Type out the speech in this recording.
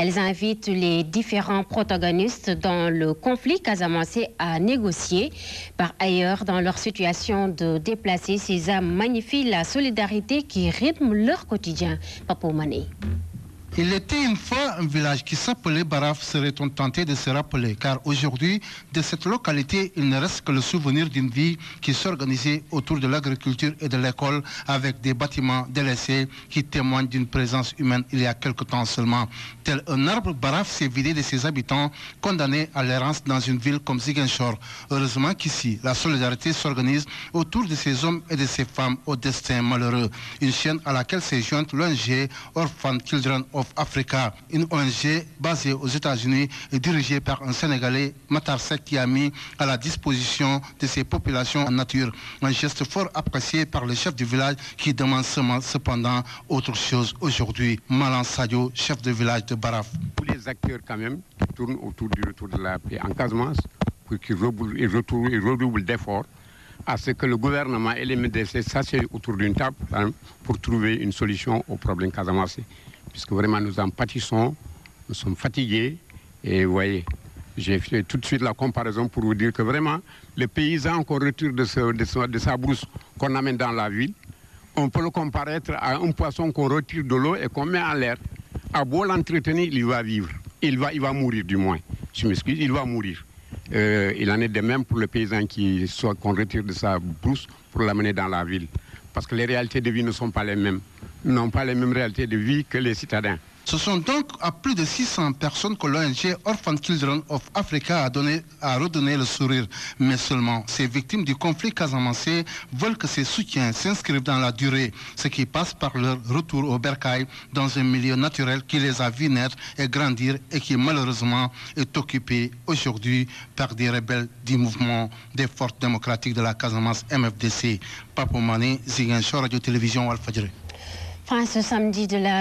Elles invitent les différents protagonistes dans le conflit casamançais à négocier. Par ailleurs, dans leur situation de déplacés, ces âmes magnifient la solidarité qui rythme leur quotidien. Papo Mané. Il était une fois un village qui s'appelait Baraf, serait-on tenté de se rappeler, car aujourd'hui, de cette localité, il ne reste que le souvenir d'une vie qui s'organisait autour de l'agriculture et de l'école, avec des bâtiments délaissés qui témoignent d'une présence humaine il y a quelque temps seulement. Tel un arbre, Baraf s'est vidé de ses habitants, condamnés à l'errance dans une ville comme Ziguinchor. Heureusement qu'ici, la solidarité s'organise autour de ces hommes et de ces femmes au destin malheureux. Une chaîne à laquelle s'est jointe l'ONG Orphan Children of Africa, une ONG basée aux États-Unis et dirigée par un Sénégalais, Matar Seck, qui a mis à la disposition de ces populations en nature. Un geste fort apprécié par le chef du village qui demande cependant autre chose aujourd'hui. Malan Sadio, chef de village de Baraf. Tous les acteurs quand même qui tournent autour du retour de la paix en Casamance pour qu'ils redoublent d'efforts à ce que le gouvernement et les MDC s'asseyent autour d'une table pour trouver une solution au problème casamançais. Puisque vraiment nous en pâtissons, nous sommes fatigués. Et vous voyez, j'ai fait tout de suite la comparaison pour vous dire que vraiment, le paysan qu'on retire de sa brousse, qu'on amène dans la ville, on peut le comparer à un poisson qu'on retire de l'eau et qu'on met en l'air. À beau l'entretenir, il va vivre. Il va mourir du moins. Je m'excuse, il va mourir. Il en est de même pour le paysan qu'on retire de sa brousse pour l'amener dans la ville. Parce que les réalités de vie ne sont pas les mêmes. N'ont pas les mêmes réalités de vie que les citadins. Ce sont donc à plus de 600 personnes que l'ONG Orphan Children of Africa a redonné le sourire. Mais seulement, ces victimes du conflit casamançais veulent que ces soutiens s'inscrivent dans la durée, ce qui passe par leur retour au bercail dans un milieu naturel qui les a vus naître et grandir et qui malheureusement est occupé aujourd'hui par des rebelles du mouvement des forces démocratiques de la Casamance MFDC. Papo Mané, Ziguinchor, Radio-Télévision Walfadjri. Fin ce samedi de la